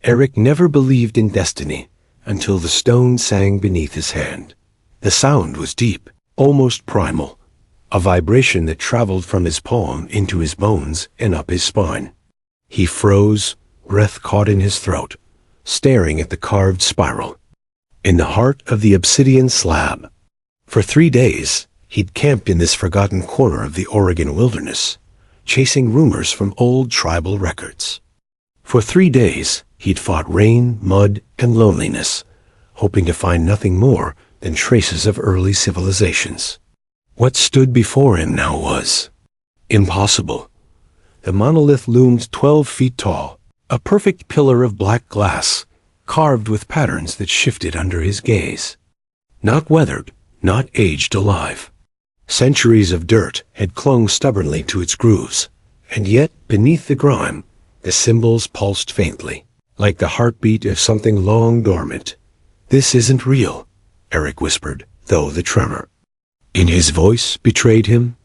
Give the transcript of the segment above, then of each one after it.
Eric never believed in destiny until the stone sang beneath his hand. The sound was deep, almost primal, a vibration that traveled from his palm into his bones and up his spine. He froze, breath caught in his throat, staring at the carved spiral. In the heart of the obsidian slab. For 3 days, he'd camped in this forgotten corner of the Oregon wilderness, chasing rumors from old tribal records. For 3 days, he'd fought rain, mud, and loneliness, hoping to find nothing more than traces of early civilizations. What stood before him now was impossible. The monolith loomed 12 feet tall, a perfect pillar of black glass, carved with patterns that shifted under his gaze. Not weathered, not aged alive. Centuries of dirt had clung stubbornly to its grooves, and yet, beneath the grime, the symbols pulsed faintly, like the heartbeat of something long dormant. "This isn't real," Eric whispered, though the tremor in his voice betrayed him.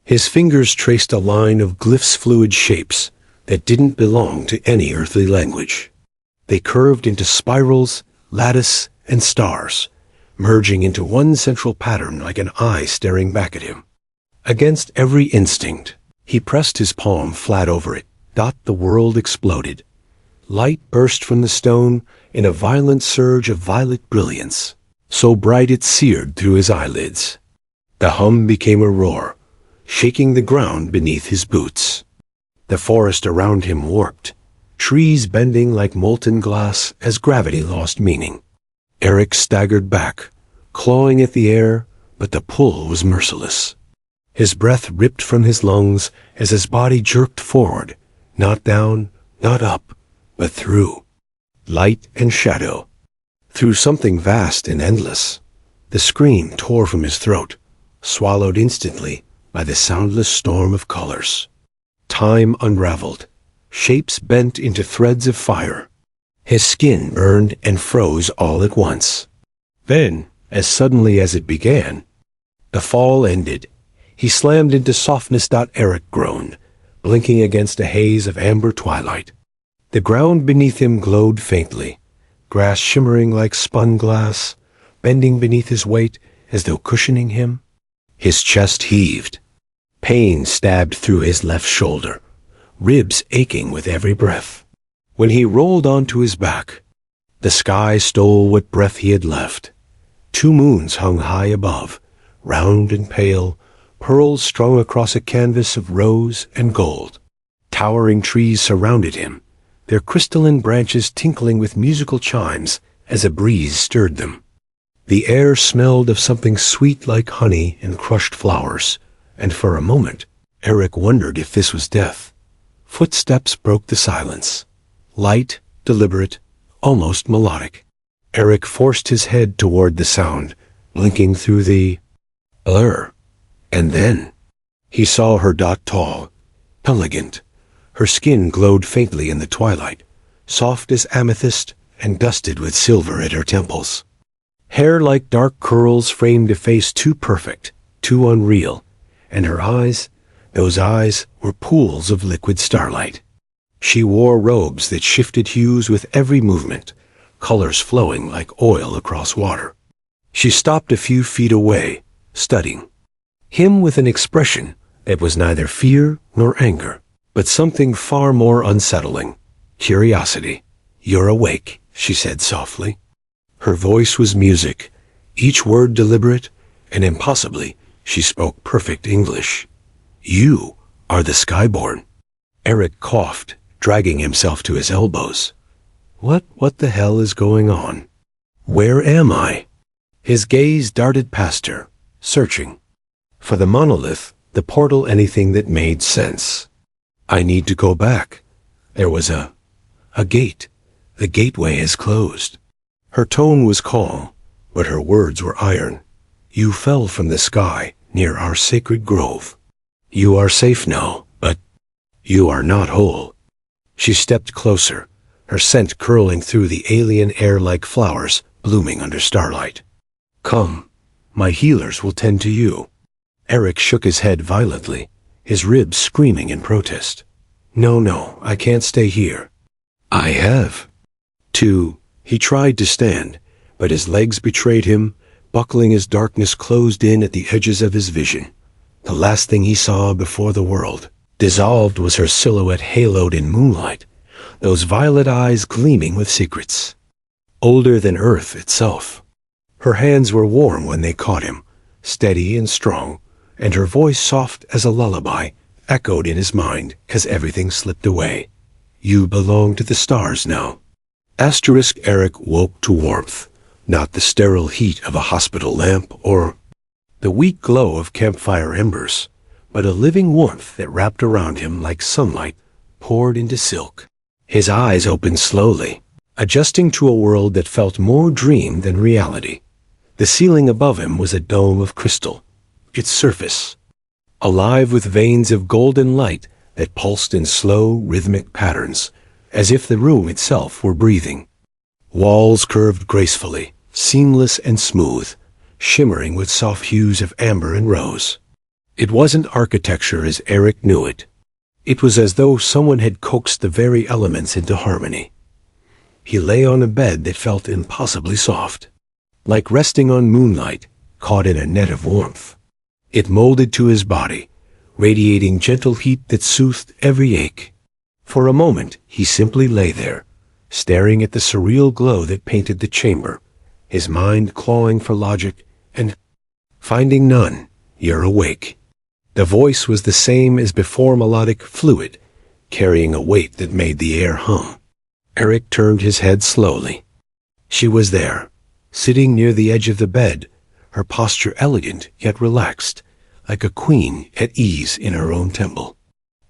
His fingers traced a line of glyphs, fluid shapes that didn't belong to any earthly language. They curved into spirals, lattice, and stars, merging into one central pattern like an eye staring back at him. Against every instinct, he pressed his palm flat over it. The world exploded. Light burst from the stone in a violent surge of violet brilliance, so bright it seared through his eyelids. The hum became a roar, shaking the ground beneath his boots. The forest around him warped, trees bending like molten glass as gravity lost meaning. Eric staggered back, clawing at the air, but the pull was merciless. His breath ripped from his lungs as his body jerked forward, not down, not up, but through light and shadow, through something vast and endless. The scream tore from his throat, swallowed instantly by the soundless storm of colors. Time unraveled, shapes bent into threads of fire. His skin burned and froze all at once. Then, as suddenly as it began, the fall ended. He slammed into softness. Eric groaned, blinking against a haze of amber twilight. The ground beneath him glowed faintly, grass shimmering like spun glass, bending beneath his weight as though cushioning him. His chest heaved. Pain stabbed through his left shoulder, ribs aching with every breath. When he rolled onto his back, the sky stole what breath he had left. 2 moons hung high above, round and pale, pearls strung across a canvas of rose and gold. Towering trees surrounded him, their crystalline branches tinkling with musical chimes as a breeze stirred them. The air smelled of something sweet like honey and crushed flowers, and for a moment, Eric wondered if this was death. Footsteps broke the silence. Light, deliberate, almost melodic. Eric forced his head toward the sound, blinking through the blur. And then, he saw her. Tall, elegant. Her skin glowed faintly in the twilight, soft as amethyst and dusted with silver at her temples. Hair like dark curls framed a face too perfect, too unreal, and her eyes, those eyes were pools of liquid starlight. She wore robes that shifted hues with every movement, colors flowing like oil across water. She stopped a few feet away, studying him with an expression that was neither fear nor anger, but something far more unsettling. Curiosity. "You're awake," she said softly. Her voice was music, each word deliberate, and impossibly, she spoke perfect English. "You are the Skyborn." Eric coughed, dragging himself to his elbows. What the hell is going on? Where am I? His gaze darted past her, searching for the monolith, the portal, anything that made sense. "I need to go back. There was a gate. The gateway is closed." Her tone was calm, but her words were iron. "You fell from the sky near our sacred grove. You are safe now, but you are not whole." She stepped closer, her scent curling through the alien air like flowers blooming under starlight. "Come, my healers will tend to you." Eric shook his head violently, his ribs screaming in protest. No, I can't stay here. I have 2. He tried to stand, but his legs betrayed him, buckling as darkness closed in at the edges of his vision. The last thing he saw before the world dissolved was her silhouette haloed in moonlight, those violet eyes gleaming with secrets. Older than Earth itself. Her hands were warm when they caught him, steady and strong, and her voice soft as a lullaby, echoed in his mind as everything slipped away. You belong to the stars now. Eric woke to warmth, not the sterile heat of a hospital lamp or the weak glow of campfire embers, but a living warmth that wrapped around him like sunlight poured into silk. His eyes opened slowly, adjusting to a world that felt more dream than reality. The ceiling above him was a dome of crystal, its surface alive with veins of golden light that pulsed in slow, rhythmic patterns, as if the room itself were breathing. Walls curved gracefully, seamless and smooth, shimmering with soft hues of amber and rose. It wasn't architecture as Eric knew it. It was as though someone had coaxed the very elements into harmony. He lay on a bed that felt impossibly soft, like resting on moonlight, caught in a net of warmth. It molded to his body, radiating gentle heat that soothed every ache. For a moment, he simply lay there, staring at the surreal glow that painted the chamber, his mind clawing for logic and finding none. You're awake. The voice was the same as before, melodic, fluid, carrying a weight that made the air hum. Eric turned his head slowly. She was there, sitting near the edge of the bed, her posture elegant yet relaxed, like a queen at ease in her own temple.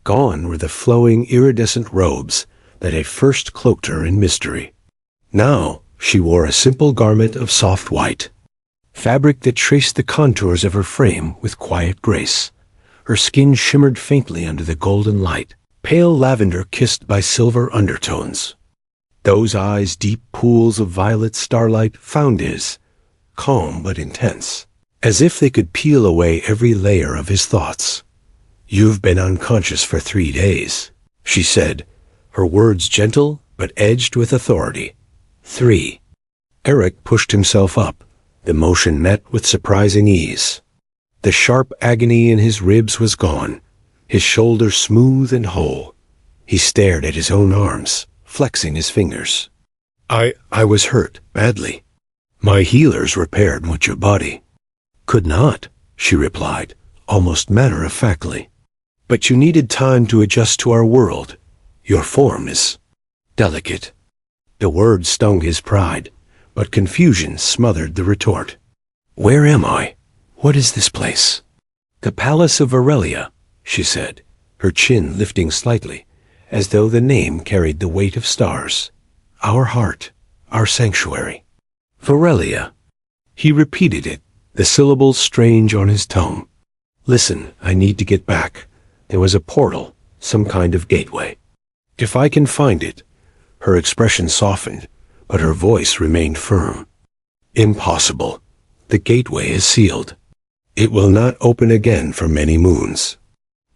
Gone were the flowing, iridescent robes that had first cloaked her in mystery. Now she wore a simple garment of soft white, fabric that traced the contours of her frame with quiet grace. Her skin shimmered faintly under the golden light, pale lavender kissed by silver undertones. Those eyes, deep pools of violet starlight, found his, calm but intense, as if they could peel away every layer of his thoughts. You've been unconscious for 3 days, she said, her words gentle but edged with authority. 3. Eric pushed himself up, the motion met with surprising ease. The sharp agony in his ribs was gone, his shoulders smooth and whole. He stared at his own arms, flexing his fingers. I was hurt, badly. My healers repaired what your body could not, she replied, almost matter-of-factly. But you needed time to adjust to our world. Your form is delicate. The word stung his pride, but confusion smothered the retort. Where am I? What is this place? The Palace of Aurelia, she said, her chin lifting slightly, as though the name carried the weight of stars. Our heart, our sanctuary. Aurelia. He repeated it, the syllables strange on his tongue. Listen, I need to get back. There was a portal, some kind of gateway. If I can find it. Her expression softened, but her voice remained firm. Impossible. The gateway is sealed. It will not open again for many moons.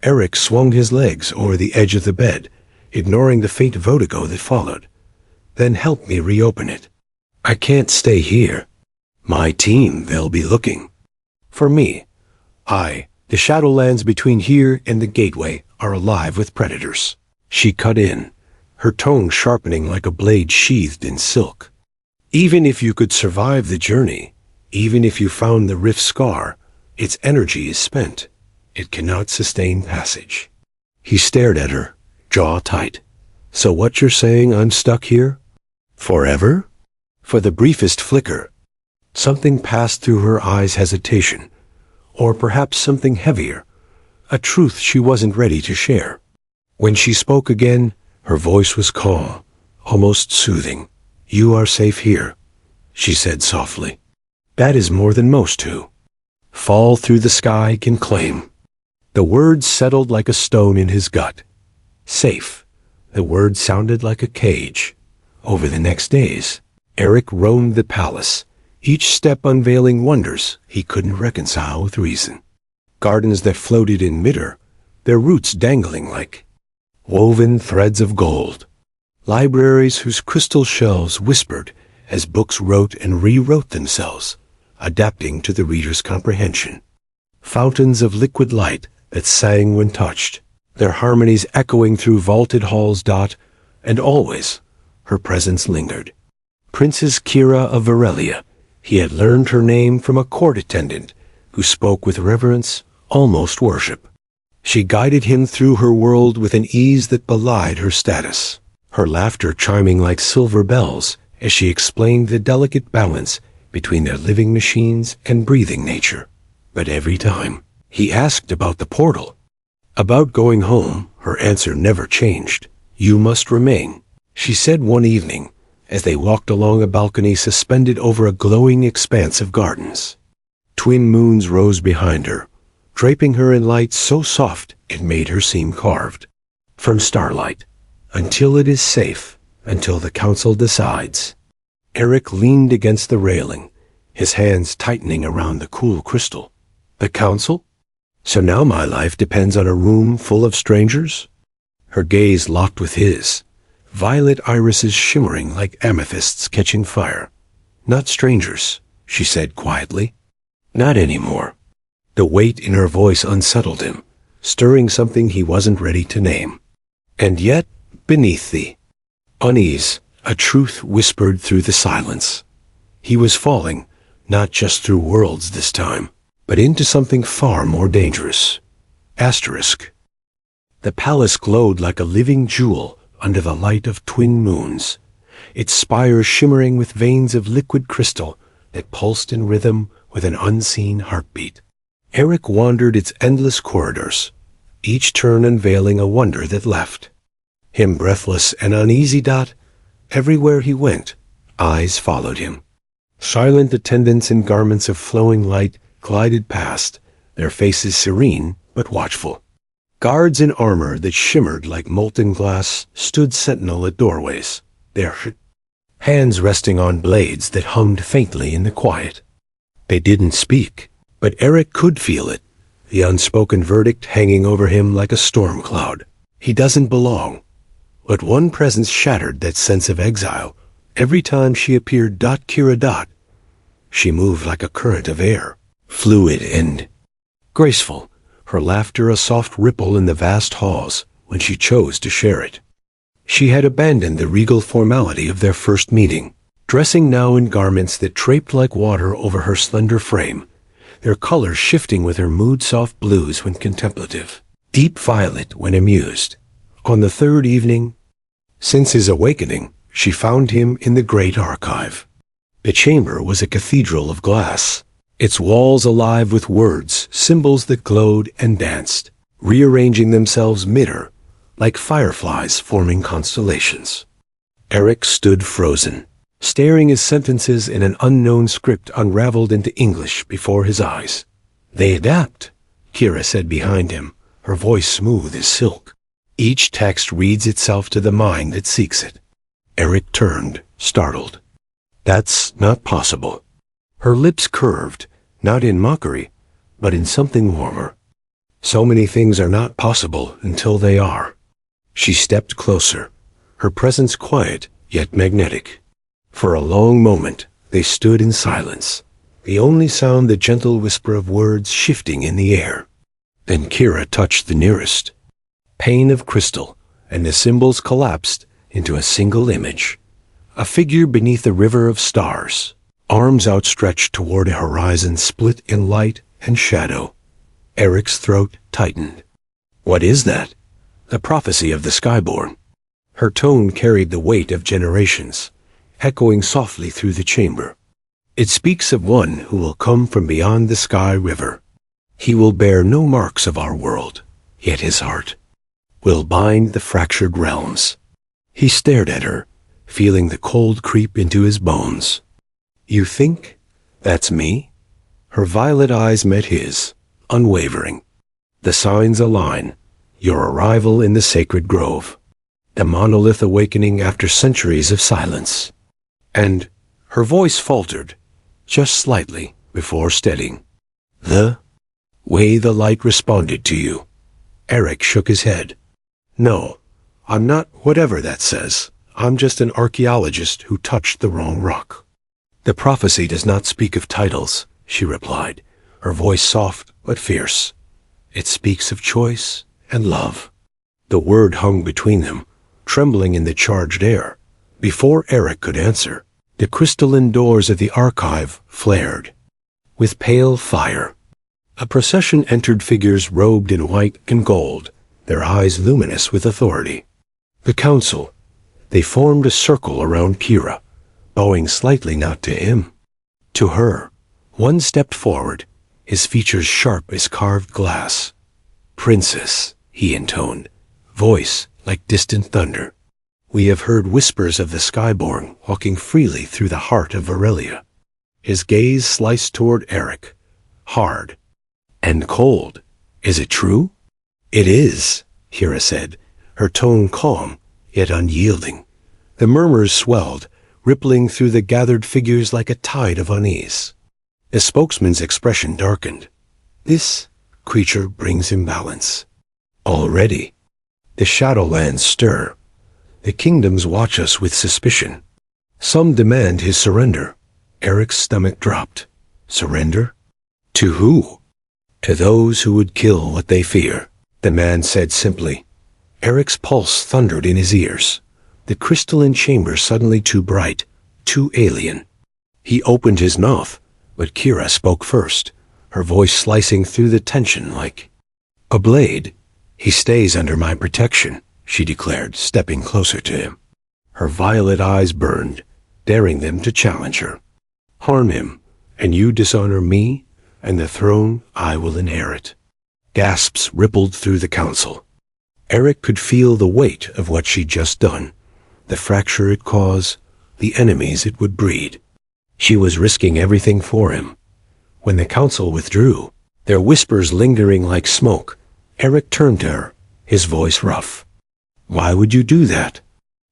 Eric swung his legs over the edge of the bed, ignoring the faint vertigo that followed. Then help me reopen it. I can't stay here. My team, they'll be looking for me. The shadowlands between here and the gateway are alive with predators. She cut in, her tone sharpening like a blade sheathed in silk. Even if you could survive the journey, even if you found the rift scar, its energy is spent. It cannot sustain passage. He stared at her, jaw tight. So what you're saying, I'm stuck here? Forever? For the briefest flicker, something passed through her eyes, hesitation, or perhaps something heavier, a truth she wasn't ready to share. When she spoke again, her voice was calm, almost soothing. You are safe here, she said softly. That is more than most who fall through the sky can claim. The words settled like a stone in his gut. Safe. The word sounded like a cage. Over the next days, Eric roamed the palace, each step unveiling wonders he couldn't reconcile with reason. Gardens that floated in midair, their roots dangling like woven threads of gold. Libraries whose crystal shelves whispered as books wrote and rewrote themselves, adapting to the reader's comprehension. Fountains of liquid light that sang when touched, their harmonies echoing through vaulted halls. And always, her presence lingered. Princess Kira of Varelia. He had learned her name from a court attendant who spoke with reverence, almost worship. She guided him through her world with an ease that belied her status, her laughter chiming like silver bells as she explained the delicate balance between their living machines and breathing nature. But every time he asked about the portal, about going home, her answer never changed. "You must remain," she said one evening as they walked along a balcony suspended over a glowing expanse of gardens. Twin moons rose behind her, draping her in light so soft it made her seem carved. From starlight, until it is safe, until the council decides. Eric leaned against the railing, his hands tightening around the cool crystal. The council? So now my life depends on a room full of strangers? Her gaze locked with his, violet irises shimmering like amethysts catching fire. Not strangers, she said quietly. Not anymore. The weight in her voice unsettled him, stirring something he wasn't ready to name. And yet, beneath the unease, a truth whispered through the silence. He was falling, not just through worlds this time, but into something far more dangerous. Asterisk. The palace glowed like a living jewel under the light of twin moons, its spires shimmering with veins of liquid crystal that pulsed in rhythm with an unseen heartbeat. Eric wandered its endless corridors, each turn unveiling a wonder that left him breathless and uneasy. Everywhere he went, eyes followed him. Silent attendants in garments of flowing light glided past, their faces serene but watchful. Guards in armor that shimmered like molten glass stood sentinel at doorways, their hands resting on blades that hummed faintly in the quiet. They didn't speak, but Eric could feel it, the unspoken verdict hanging over him like a storm cloud. He doesn't belong. But one presence shattered that sense of exile. Every time she appeared. Kira. She moved like a current of air, fluid and graceful, her laughter a soft ripple in the vast halls when she chose to share it. She had abandoned the regal formality of their first meeting, dressing now in garments that draped like water over her slender frame, their colors shifting with her mood-soft blues when contemplative, deep violet when amused. On the third evening, since his awakening, she found him in the great archive. The chamber was a cathedral of glass, its walls alive with words, symbols that glowed and danced, rearranging themselves mid-air, like fireflies forming constellations. Eric stood frozen, staring his sentences in an unknown script unraveled into English before his eyes. "They adapt," Kira said behind him, her voice smooth as silk. "Each text reads itself to the mind that seeks it." Eric turned, startled. "That's not possible." Her lips curved, not in mockery, but in something warmer. "So many things are not possible until they are." She stepped closer, her presence quiet yet magnetic. For a long moment, they stood in silence, the only sound the gentle whisper of words shifting in the air. Then Kira touched the nearest pane of crystal, and the symbols collapsed into a single image. A figure beneath a river of stars, arms outstretched toward a horizon split in light and shadow. Eric's throat tightened. "What is that?" "The prophecy of the Skyborn." Her tone carried the weight of generations, echoing softly through the chamber. "It speaks of one who will come from beyond the sky river. He will bear no marks of our world, yet his heart will bind the fractured realms." He stared at her, feeling the cold creep into his bones. "You think that's me?" Her violet eyes met his, unwavering. "The signs align. Your arrival in the sacred grove. The monolith awakening after centuries of silence." And her voice faltered, just slightly, before steadying. "The way the light responded to you." Eric shook his head. "No, I'm not whatever that says. I'm just an archaeologist who touched the wrong rock." "The prophecy does not speak of titles," she replied, her voice soft but fierce. "It speaks of choice and love." The word hung between them, trembling in the charged air. Before Eric could answer, the crystalline doors of the archive flared. With pale fire, a procession entered, figures robed in white and gold, their eyes luminous with authority. The council. They formed a circle around Kira, bowing slightly not to him, to her. One stepped forward, his features sharp as carved glass. "Princess," he intoned, voice like distant thunder. "We have heard whispers of the Skyborn walking freely through the heart of Varelia." His gaze sliced toward Eric, hard and cold. "Is it true?" "It is," Kira said, her tone calm, yet unyielding. The murmurs swelled, rippling through the gathered figures like a tide of unease. The spokesman's expression darkened. "This creature brings imbalance. Already, the Shadowlands stir. The kingdoms watch us with suspicion. Some demand his surrender." Eric's stomach dropped. "Surrender? To who?" "To those who would kill what they fear," the man said simply. Eric's pulse thundered in his ears, the crystalline chamber suddenly too bright, too alien. He opened his mouth, but Kira spoke first, her voice slicing through the tension like a blade. "He stays under my protection," she declared, stepping closer to him. Her violet eyes burned, daring them to challenge her. "Harm him, and you dishonor me and the throne I will inherit." Gasps rippled through the council. Eric could feel the weight of what she'd just done, the fracture it caused, the enemies it would breed. She was risking everything for him. When the council withdrew, their whispers lingering like smoke, Eric turned to her, his voice rough. "Why would you do that?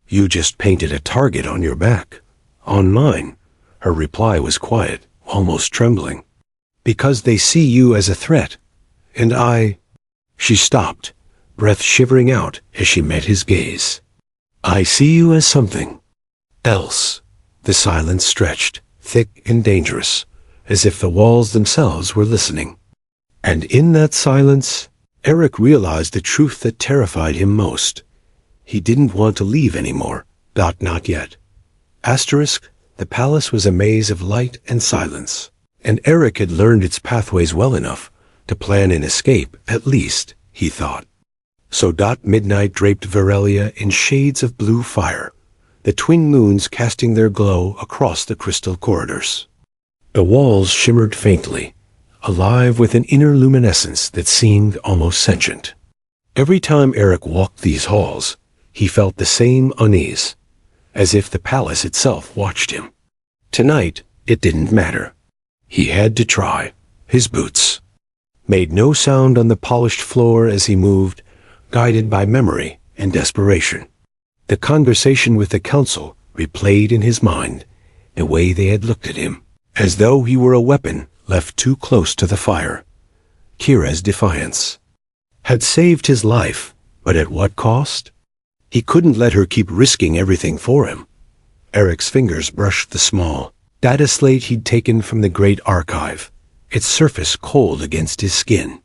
You just painted a target on your back." "On mine." Her reply was quiet, almost trembling. "Because they see you as a threat, and I—" She stopped, breath shivering out as she met his gaze. "I see you as something else." The silence stretched, thick and dangerous, as if the walls themselves were listening. And in that silence, Eric realized the truth that terrified him most. He didn't want to leave anymore. Not yet. The palace was a maze of light and silence, and Eric had learned its pathways well enough to plan an escape, at least, he thought. So midnight draped Varelia in shades of blue fire, the twin moons casting their glow across the crystal corridors. The walls shimmered faintly, alive with an inner luminescence that seemed almost sentient. Every time Eric walked these halls, he felt the same unease, as if the palace itself watched him. Tonight, it didn't matter. He had to try. His boots made no sound on the polished floor as he moved, guided by memory and desperation. The conversation with the council replayed in his mind, the way they had looked at him, as though he were a weapon left too close to the fire. Kira's defiance had saved his life, but at what cost? He couldn't let her keep risking everything for him. Eric's fingers brushed the small data slate he'd taken from the great archive, its surface cold against his skin.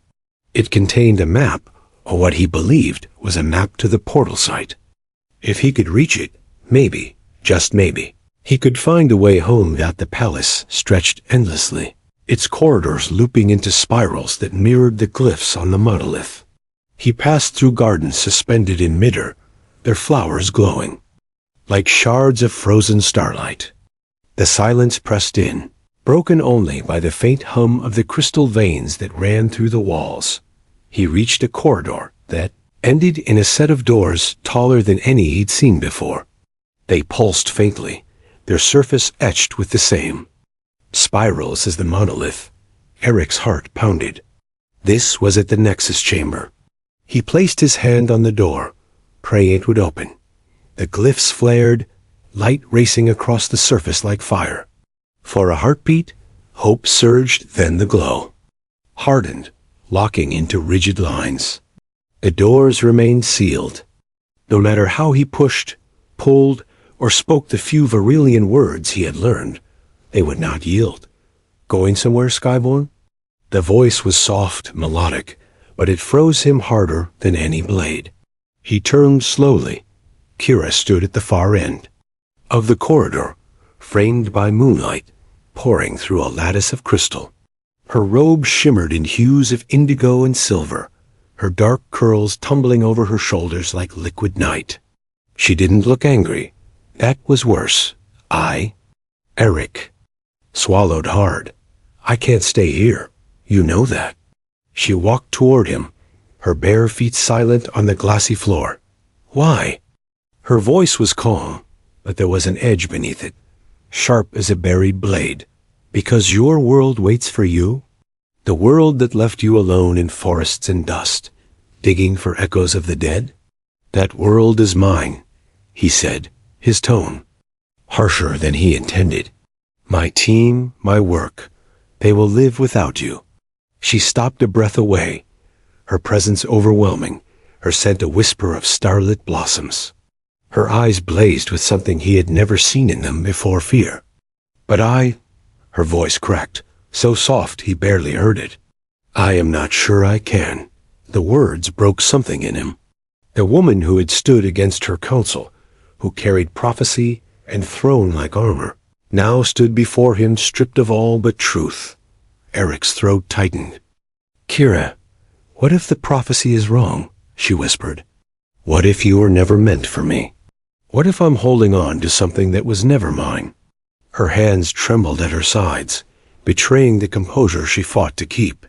It contained a map, or what he believed was a map to the portal site. If he could reach it, maybe, just maybe, he could find a way home. That the palace stretched endlessly, its corridors looping into spirals that mirrored the glyphs on the monolith. He passed through gardens suspended in midair, their flowers glowing like shards of frozen starlight. The silence pressed in, broken only by the faint hum of the crystal veins that ran through the walls. He reached a corridor that ended in a set of doors taller than any he'd seen before. They pulsed faintly, their surface etched with the same spirals as the monolith. Eric's heart pounded. This was at the Nexus Chamber. He placed his hand on the door, praying it would open. The glyphs flared, light racing across the surface like fire. For a heartbeat, hope surged, then the glow hardened, locking into rigid lines. The doors remained sealed. No matter how he pushed, pulled, or spoke the few Varillian words he had learned, they would not yield. Going somewhere, Skyborn? The voice was soft, melodic, but it froze him harder than any blade. He turned slowly. Kira stood at the far end of the corridor, framed by moonlight, pouring through a lattice of crystal. Her robe shimmered in hues of indigo and silver, her dark curls tumbling over her shoulders like liquid night. She didn't look angry. That was worse. Eric, swallowed hard. I can't stay here. You know that. She walked toward him, her bare feet silent on the glassy floor. Why? Her voice was calm, but there was an edge beneath it, sharp as a buried blade. Because your world waits for you? The world that left you alone in forests and dust, digging for echoes of the dead? That world is mine, he said, his tone harsher than he intended. My team, my work, they will live without you. She stopped a breath away, her presence overwhelming, her scent a whisper of starlit blossoms. Her eyes blazed with something he had never seen in them before, fear. But her voice cracked, so soft he barely heard it. I am not sure I can. The words broke something in him. The woman who had stood against her counsel, who carried prophecy and throne like armor, now stood before him stripped of all but truth. Eric's throat tightened. Kira, what if the prophecy is wrong? She whispered. What if you were never meant for me? What if I'm holding on to something that was never mine? Her hands trembled at her sides, betraying the composure she fought to keep.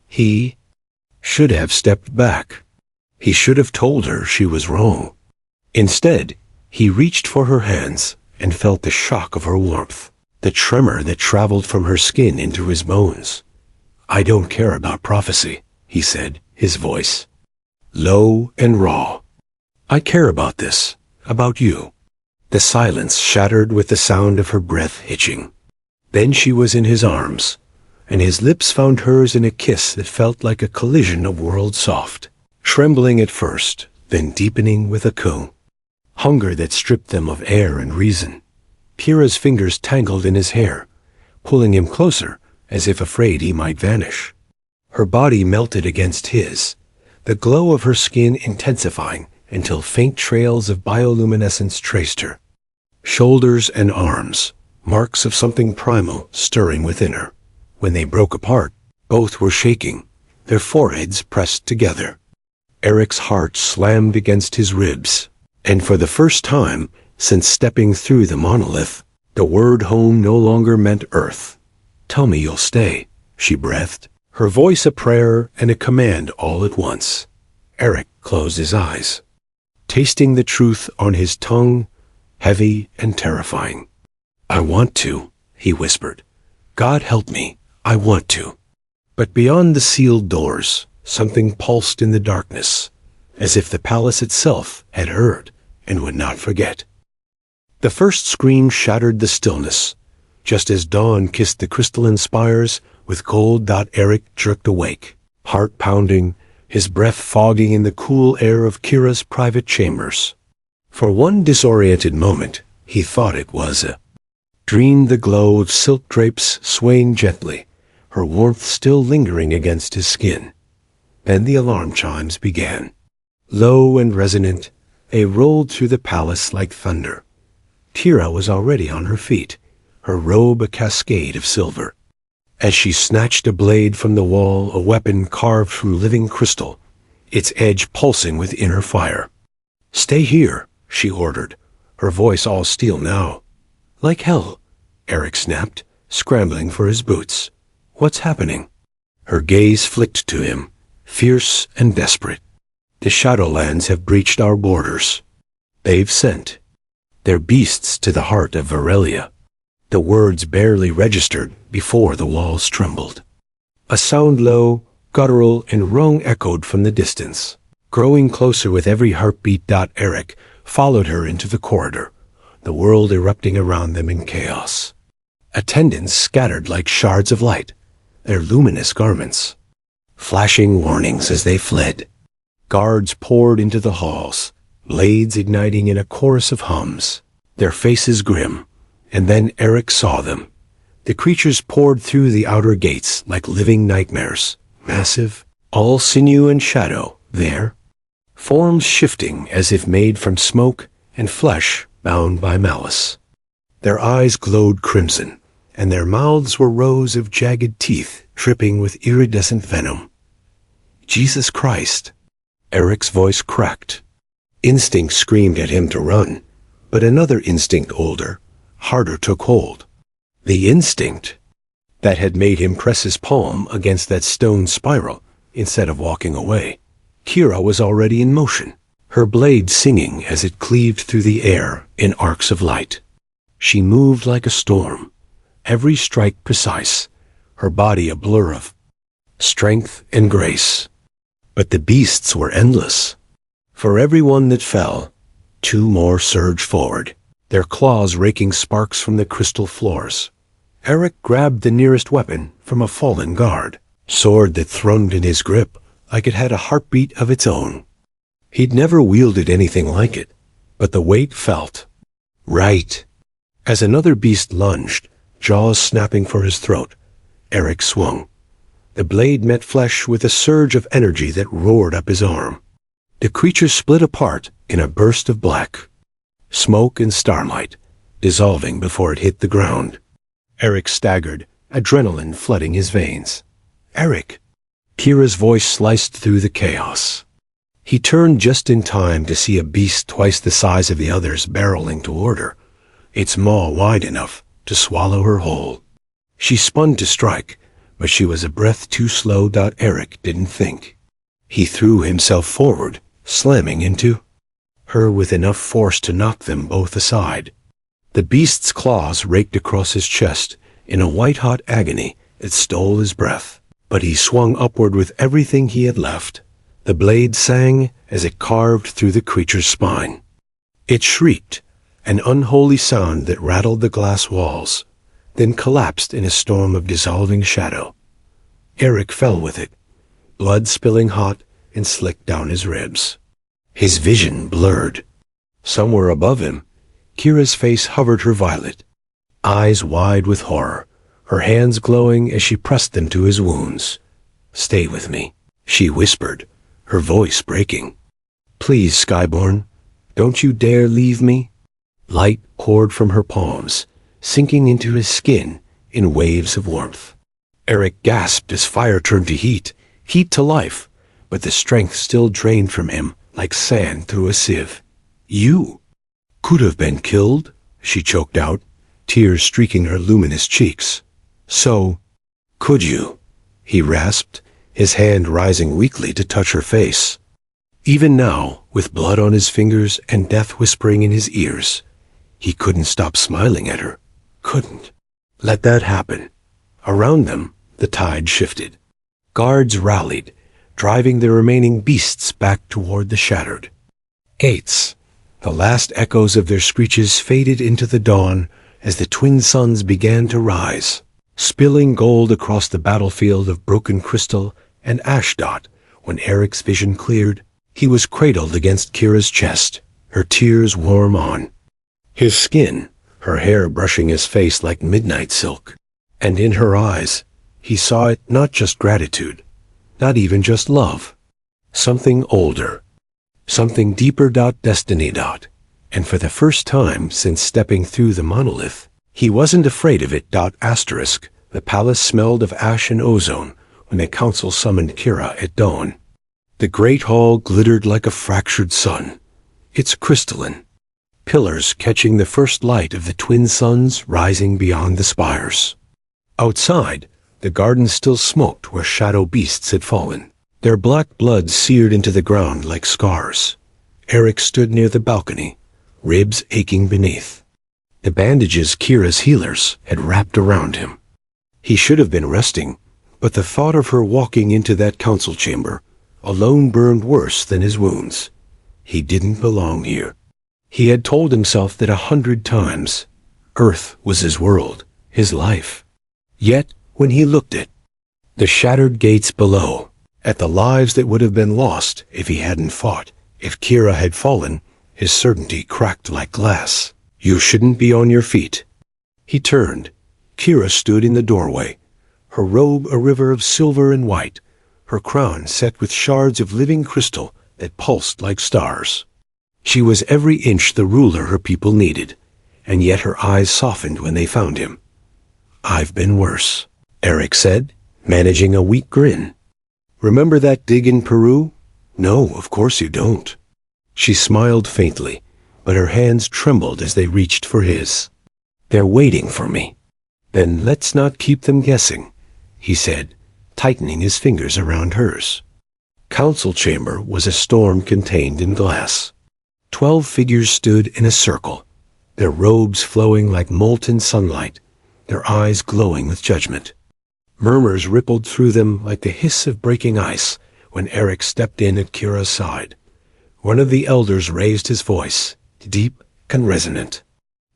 He should have stepped back. He should have told her she was wrong. Instead, he reached for her hands and felt the shock of her warmth, the tremor that traveled from her skin into his bones. I don't care about prophecy, he said, his voice low and raw. I care about this, about you. The silence shattered with the sound of her breath hitching. Then she was in his arms, and his lips found hers in a kiss that felt like a collision of worlds soft, trembling at first, then deepening with a coo. Hunger that stripped them of air and reason. Kira's fingers tangled in his hair, pulling him closer as if afraid he might vanish. Her body melted against his, the glow of her skin intensifying until faint trails of bioluminescence traced her. Shoulders and arms, marks of something primal stirring within her. When they broke apart, both were shaking, their foreheads pressed together. Eric's heart slammed against his ribs, and for the first time since stepping through the monolith, the word home no longer meant Earth. Tell me you'll stay, she breathed, her voice a prayer and a command all at once. Eric closed his eyes, tasting the truth on his tongue, heavy and terrifying. I want to, he whispered. God help me, I want to. But beyond the sealed doors, something pulsed in the darkness, as if the palace itself had heard and would not forget. The first scream shattered the stillness, just as dawn kissed the crystalline spires with gold. Eric jerked awake, heart pounding, his breath fogging in the cool air of Kira's private chambers. For one disoriented moment, he thought it was a dream, the glow of silk drapes swaying gently, her warmth still lingering against his skin. Then the alarm chimes began. Low and resonant, they rolled through the palace like thunder. Kira was already on her feet, her robe a cascade of silver. As she snatched a blade from the wall, a weapon carved from living crystal, its edge pulsing with inner fire. Stay here, she ordered, her voice all steel now. Like hell, Eric snapped, scrambling for his boots. What's happening? Her gaze flicked to him, fierce and desperate. The Shadowlands have breached our borders. They've sent their beasts to the heart of Varelia. The words barely registered before the walls trembled. A sound low, guttural, and wrung echoed from the distance, growing closer with every heartbeat. Eric followed her into the corridor, the world erupting around them in chaos. Attendants scattered like shards of light, their luminous garments flashing warnings as they fled. Guards poured into the halls, blades igniting in a chorus of hums, their faces grim. And then Eric saw them. The creatures poured through the outer gates like living nightmares, massive, all sinew and shadow, there, forms shifting as if made from smoke and flesh bound by malice. Their eyes glowed crimson, and their mouths were rows of jagged teeth dripping with iridescent venom. Jesus Christ! Eric's voice cracked. Instinct screamed at him to run, but another instinct older, harder took hold. The instinct that had made him press his palm against that stone spiral instead of walking away. Kira was already in motion, her blade singing as it cleaved through the air in arcs of light. She moved like a storm, every strike precise, her body a blur of strength and grace. But the beasts were endless. For every one that fell, two more surged forward, their claws raking sparks from the crystal floors. Eric grabbed the nearest weapon from a fallen guard, sword that thrummed in his grip like it had a heartbeat of its own. He'd never wielded anything like it, but the weight felt right. As another beast lunged, jaws snapping for his throat, Eric swung. The blade met flesh with a surge of energy that roared up his arm. The creature split apart in a burst of black, smoke and starlight, dissolving before it hit the ground. Eric staggered, adrenaline flooding his veins. Eric! Kira's voice sliced through the chaos. He turned just in time to see a beast twice the size of the others barreling toward her, its maw wide enough to swallow her whole. She spun to strike, but she was a breath too slow. Eric didn't think. He threw himself forward, slamming into her with enough force to knock them both aside. The beast's claws raked across his chest in a white-hot agony that stole his breath. But he swung upward with everything he had left. The blade sang as it carved through the creature's spine. It shrieked, an unholy sound that rattled the glass walls, then collapsed in a storm of dissolving shadow. Eric fell with it, blood spilling hot and slicked down his ribs. His vision blurred. Somewhere above him, Kira's face hovered her violet, eyes wide with horror, her hands glowing as she pressed them to his wounds. "Stay with me," she whispered, her voice breaking. "Please, Skyborn, don't you dare leave me." Light poured from her palms, sinking into his skin in waves of warmth. Eric gasped as fire turned to heat, heat to life, but the strength still drained from him like sand through a sieve. "You could have been killed," she choked out, tears streaking her luminous cheeks. "So, could you?" he rasped, his hand rising weakly to touch her face. Even now, with blood on his fingers and death whispering in his ears, he couldn't stop smiling at her. Couldn't let that happen. Around them, the tide shifted. Guards rallied, driving the remaining beasts back toward the shattered gates. The last echoes of their screeches faded into the dawn as the twin suns began to rise, spilling gold across the battlefield of broken crystal and ashdot. When Eric's vision cleared, he was cradled against Kira's chest, her tears warm on his skin, her hair brushing his face like midnight silk. And in her eyes, he saw it not just gratitude, not even just love. Something older, something deeper. Destiny. And for the first time since stepping through the monolith, he wasn't afraid of it. The palace smelled of ash and ozone when the council summoned Kira at dawn. The great hall glittered like a fractured sun, its crystalline pillars catching the first light of the twin suns rising beyond the spires. Outside, the garden still smoked where shadow beasts had fallen, their black blood seared into the ground like scars. Eric stood near the balcony, ribs aching beneath. The bandages Kira's healers had wrapped around him. He should have been resting, but the thought of her walking into that council chamber alone burned worse than his wounds. He didn't belong here. He had told himself that 100 times. Earth was his world, his life. Yet, when he looked at the shattered gates below, at the lives that would have been lost if he hadn't fought, if Kira had fallen, his certainty cracked like glass. "You shouldn't be on your feet." He turned. Kira stood in the doorway, her robe a river of silver and white, her crown set with shards of living crystal that pulsed like stars. She was every inch the ruler her people needed, and yet her eyes softened when they found him. "I've been worse," Eric said, managing a weak grin. "Remember that dig in Peru?" "No, of course you don't." She smiled faintly, but her hands trembled as they reached for his. "They're waiting for me." "Then let's not keep them guessing," he said, tightening his fingers around hers. Council chamber was a storm contained in glass. 12 figures stood in a circle, their robes flowing like molten sunlight, their eyes glowing with judgment. Murmurs rippled through them like the hiss of breaking ice when Eric stepped in at Kira's side. One of the elders raised his voice, deep and resonant.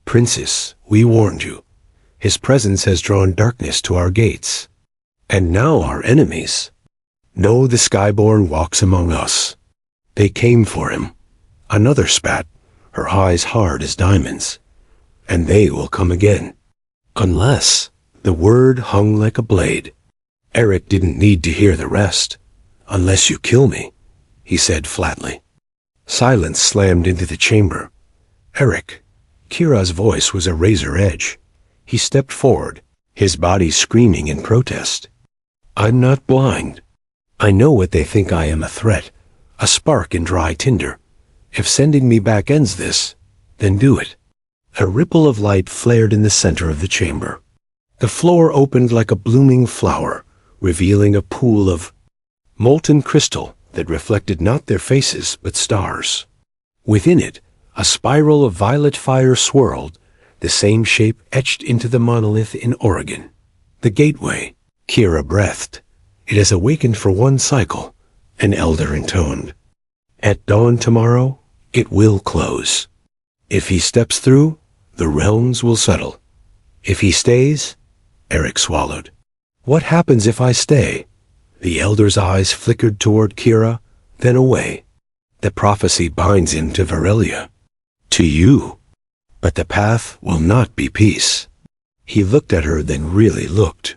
"Princess, we warned you. His presence has drawn darkness to our gates. And now our enemies know the Skyborn walks among us. They came for him." Another spat, her eyes hard as diamonds. "And they will come again. Unless—" The word hung like a blade. Eric didn't need to hear the rest. "Unless you kill me," he said flatly. Silence slammed into the chamber. "Eric." Kira's voice was a razor edge. He stepped forward, his body screaming in protest. "I'm not blind. I know what they think I am, a threat, a spark in dry tinder. If sending me back ends this, then do it." A ripple of light flared in the center of the chamber. The floor opened like a blooming flower, revealing a pool of molten crystal that reflected not their faces but stars. Within it, a spiral of violet fire swirled, the same shape etched into the monolith in Oregon. "The gateway," Kira breathed. "It has awakened for one cycle," an elder intoned. "At dawn tomorrow, it will close. If he steps through, the realms will settle. If he stays—" Eric swallowed. "What happens if I stay?" The elder's eyes flickered toward Kira, then away. "The prophecy binds him to Varelia. To you. But the path will not be peace." He looked at her, then really looked.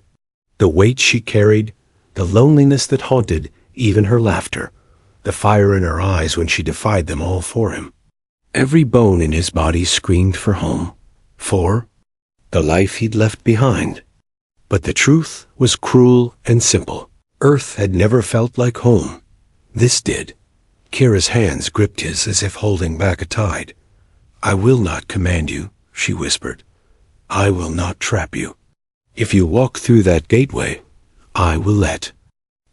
The weight she carried, the loneliness that haunted even her laughter, the fire in her eyes when she defied them all for him. Every bone in his body screamed for home, for the life he'd left behind. But the truth was cruel and simple. Earth had never felt like home. This did. Kira's hands gripped his as if holding back a tide. "I will not command you," she whispered. "I will not trap you. If you walk through that gateway, I will let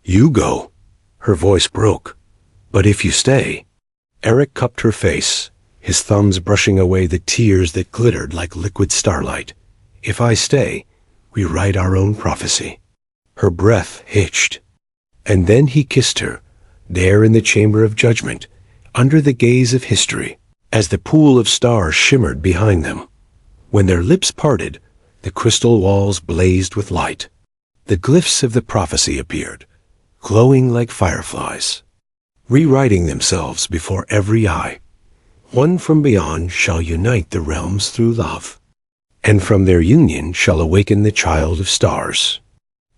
you go." Her voice broke. "But if you stay—" Eric cupped her face, his thumbs brushing away the tears that glittered like liquid starlight. "If I stay, we write our own prophecy." Her breath hitched. And then he kissed her, there in the chamber of judgment, under the gaze of history, as the pool of stars shimmered behind them. When their lips parted, the crystal walls blazed with light. The glyphs of the prophecy appeared, glowing like fireflies, rewriting themselves before every eye. "One from beyond shall unite the realms through love, and from their union shall awaken the child of stars."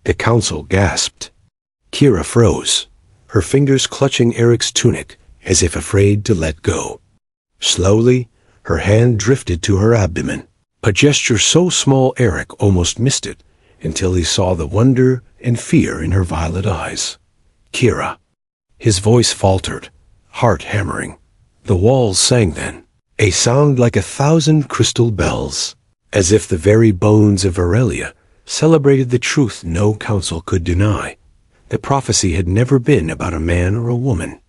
The council gasped. Kira froze, her fingers clutching Eric's tunic as if afraid to let go. Slowly, her hand drifted to her abdomen, a gesture so small Eric almost missed it until he saw the wonder and fear in her violet eyes. "Kira." His voice faltered, heart hammering. The walls sang then, a sound like 1,000 crystal bells, as if the very bones of Varelia celebrated the truth no council could deny. The prophecy had never been about a man or a woman.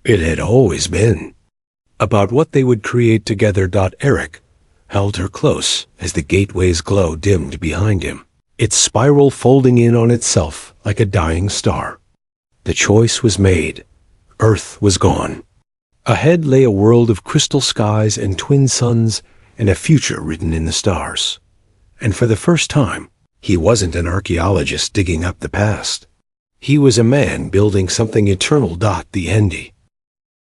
It had always been about what they would create together. Eric held her close as the gateway's glow dimmed behind him, its spiral folding in on itself like a dying star. The choice was made. Earth was gone. Ahead lay a world of crystal skies and twin suns and a future written in the stars. And for the first time, he wasn't an archaeologist digging up the past. He was a man building something eternal. The Endi.